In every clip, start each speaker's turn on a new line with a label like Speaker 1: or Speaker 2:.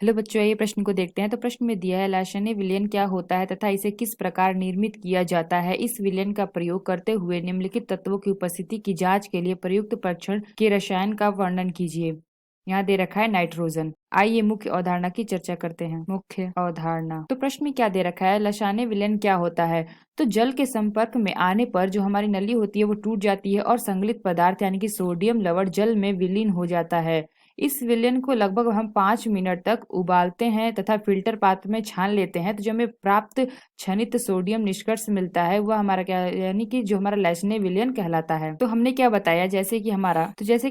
Speaker 1: Hello बच्चों, ये प्रश्न को देखते हैं। तो प्रश्न में दिया है लैशने विलयन क्या होता है तथा इसे किस प्रकार निर्मित किया जाता है। इस विलयन का प्रयोग करते हुए निम्नलिखित तत्वों की उपस्थिति की जांच के लिए प्रयुक्त परीक्षण के रसायन का वर्णन कीजिए। यहाँ दे रखा है नाइट्रोजन। आइए मुख्य अवधारणा की चर्चा करते हैं। मुख्य अवधारणा। तो प्रश्न में क्या दे रखा है, लसाने विलयन क्या होता है। तो जल के संपर्क में आने पर जो हमारी नली होती है वो टूट जाती है और संगलित पदार्थ यानी कि सोडियम लवण जल में विलीन हो जाता है। इस विलयन को लगभग हम 5 मिनट तक उबालते हैं तथा फिल्टर पात्र में छान लेते हैं। तो जो हमें प्राप्त क्षनित सोडियम निष्कर्ष मिलता है वह हमारा क्या, यानी कि जो हमारा लैशने विलयन कहलाता है। तो हमने क्या बताया, जैसे कि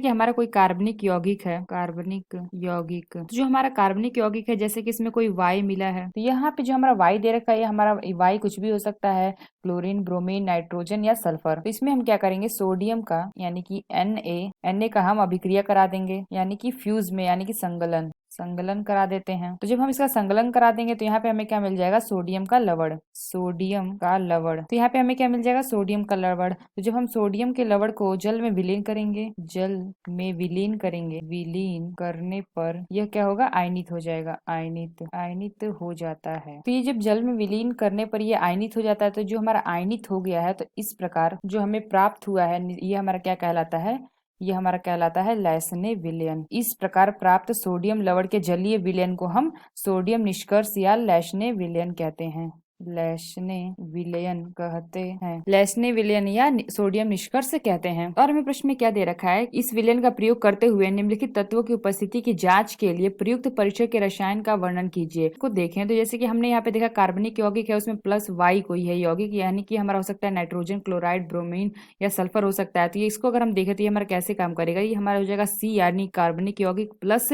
Speaker 1: हमारा कोई कार्बनिक यौगिक है, कार्बनिक यौगिक, तो जो हमारा कार्बनिक यौगिक है जैसे कि इसमें कोई वाई मिला है, तो यहाँ पे जो हमारा वाई दे रखा है, हमारा वाई कुछ भी हो सकता है, क्लोरीन, ब्रोमीन, नाइट्रोजन या सल्फर। तो इसमें हम क्या करेंगे, सोडियम का यानी कि Na का हम अभिक्रिया करा देंगे, यानी कि फ्यूज में, यानी कि संगलन करा देते हैं। तो जब हम इसका संगलन करा देंगे तो यहाँ पे हमें क्या मिल जाएगा, सोडियम का लवण। तो यहाँ पे हमें क्या मिल जाएगा, सोडियम का लवण। तो जब हम सोडियम के लवण को जल में विलीन करेंगे, विलीन करने पर यह क्या होगा, आयनित हो जाएगा, आयनित हो जाता है। तो ये जब जल में विलीन करने पर ये आयनित हो जाता है, तो जो हमारा आयनित हो गया है, तो इस प्रकार जो हमें प्राप्त हुआ है ये हमारा क्या कहलाता है, ये हमारा कहलाता है लैशने विलयन। इस प्रकार प्राप्त सोडियम लवण के जलीय विलयन को हम सोडियम निष्कर्ष या लैशने विलयन कहते हैं। लैशने विलयन या सोडियम निष्कर्ष कहते हैं। और हमें प्रश्न में क्या दे रखा है, इस विलयन का प्रयोग करते हुए निम्नलिखित तत्वों की उपस्थिति की जांच के लिए प्रयुक्त परीक्षण के रसायन का वर्णन कीजिए। को देखें तो जैसे कि हमने यहाँ पे देखा कार्बनिक यौगिक है, उसमें प्लस वाई कोई है यौगिक, यानी कि हमारा हो सकता है नाइट्रोजन, क्लोराइड, ब्रोमीन या सल्फर हो सकता है। तो ये इसको अगर हम देखें तो ये हमारा कैसे काम करेगा, ये हमारा हो जाएगा सी यानी कार्बनिक यौगिक प्लस,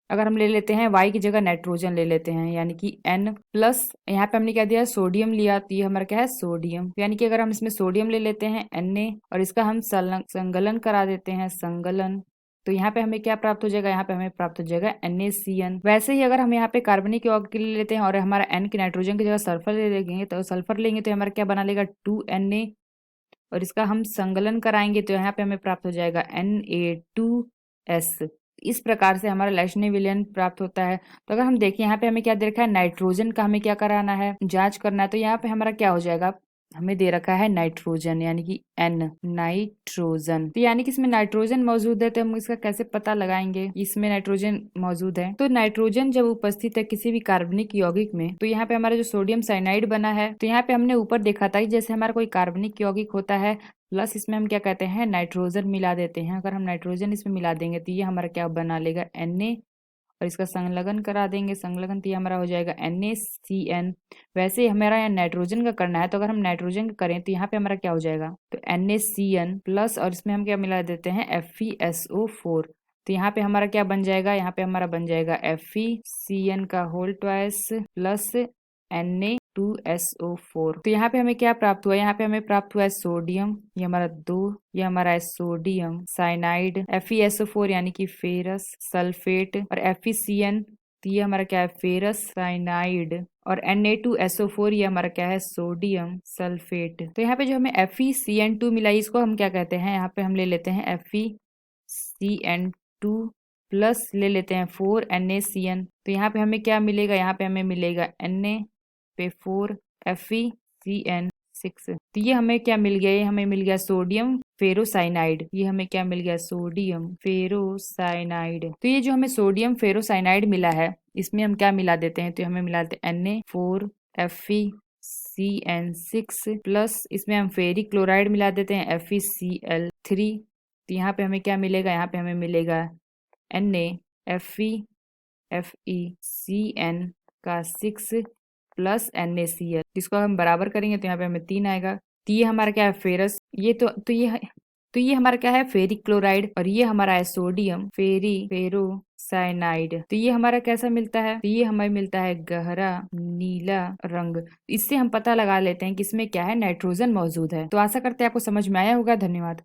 Speaker 1: अगर हम ले लेते हैं वाई की जगह नाइट्रोजन ले लेते हैं, यानी कि N प्लस, यहाँ पे हमने क्या दिया, सोडियम लिया, तो ये हमारा क्या है, सोडियम। यानी कि अगर हम इसमें सोडियम ले लेते हैं Na और इसका हम संगलन करा देते हैं, संगलन, तो यहाँ पे हमें क्या प्राप्त हो जाएगा, यहाँ पे हमें प्राप्त हो जाएगा NaCN। वैसे ही अगर हम यहाँ पे कार्बनिक यौगिक ले लेते हैं और हमारा N की नाइट्रोजन की जगह सल्फर ले लेंगे, तो सल्फर लेंगे तो हमारा क्या बना लेगा, 2Na, और इसका हम संगलन कराएंगे तो यहाँ पे हमें प्राप्त हो जाएगा Na2S। इस प्रकार से हमारा लैशने विलयन प्राप्त होता है। तो अगर हम देखें यहाँ पे हमें क्या दे रखा है, नाइट्रोजन का हमें क्या कराना है, जांच करना है। तो यहाँ पे हमारा क्या हो जाएगा, हमें दे रखा है नाइट्रोजन, यानी कि N, नाइट्रोजन। तो यानी कि इसमें नाइट्रोजन मौजूद है, तो हम इसका कैसे पता लगाएंगे इसमें नाइट्रोजन मौजूद है। तो नाइट्रोजन जब उपस्थित है किसी भी कार्बनिक यौगिक में, तो यहाँ पे हमारा जो सोडियम साइनाइड बना है, तो यहाँ पे हमने ऊपर देखा था कि जैसे हमारा कोई कार्बनिक यौगिक होता है प्लस इसमें हम क्या कहते हैं, नाइट्रोजन मिला देते हैं। अगर हम नाइट्रोजन इसमें मिला देंगे तो ये हमारा क्या बना लेगा, Na, और इसका संलग्न करा देंगे, संलग्न, तो ये हमारा हो जाएगा NaCN। वैसे ही हमारा यहाँ नाइट्रोजन का करना है, तो अगर हम नाइट्रोजन का करें तो यहाँ पे हमारा क्या हो जाएगा, तो NaCN प्लस, और इसमें हम क्या मिला देते हैं, FeSO4। तो यहाँ पे हमारा क्या बन जाएगा, यहाँ पे हमारा बन जाएगा FeCN का होल ट्वाइस प्लस Na2SO4। तो यहाँ पे हमें क्या प्राप्त हुआ, यहाँ पे हमें प्राप्त हुआ है सोडियम, ये हमारा 2, ये हमारा है सोडियम साइनाइड, FeSO4 यानी कि फेरस सल्फेट, और FeCN, तो ये हमारा क्या है, फेरस साइनाइड, और Na2SO4 ये हमारा क्या है, सोडियम सल्फेट। तो यहाँ पे जो हमें FeCN2 मिला, इसको हम क्या कहते हैं, यहाँ पे हम ले लेते हैं FeCN2 प्लस ले लेते हैं 4NaCN। तो यहाँ पे हमें क्या मिलेगा, यहाँ पे हमें मिलेगा Na पे 4 FeCN6। तो ये हमें क्या मिल गया, ये हमें मिल गया सोडियम फेरोसाइनाइड, ये हमें क्या मिल गया, सोडियम फेरोसाइनाइड। तो ये जो हमें सोडियम फेरोसाइनाइड मिला है, इसमें हम क्या मिला देते हैं, तो हमें मिला देते हैं Na4 FeCN6 प्लस इसमें हम फेरिक क्लोराइड मिला देते हैं FeCl3। तो यहाँ पे हमें क्या मिलेगा, यहाँ पे हमें मिलेगा FeCN का 6 प्लस NaCl, जिसको हम बराबर करेंगे तो यहाँ पे हमें 3 आएगा। तो ये हमारा क्या है, फेरस, ये हमारा क्या है, फेरिक क्लोराइड, और ये हमारा है सोडियम फेरोसाइनाइड। तो ये हमारा कैसा मिलता है, तो ये हमें मिलता है गहरा नीला रंग। इससे हम पता लगा लेते हैं कि इसमें क्या है, नाइट्रोजन मौजूद है। तो आशा करते हैं आपको समझ में आया होगा। धन्यवाद।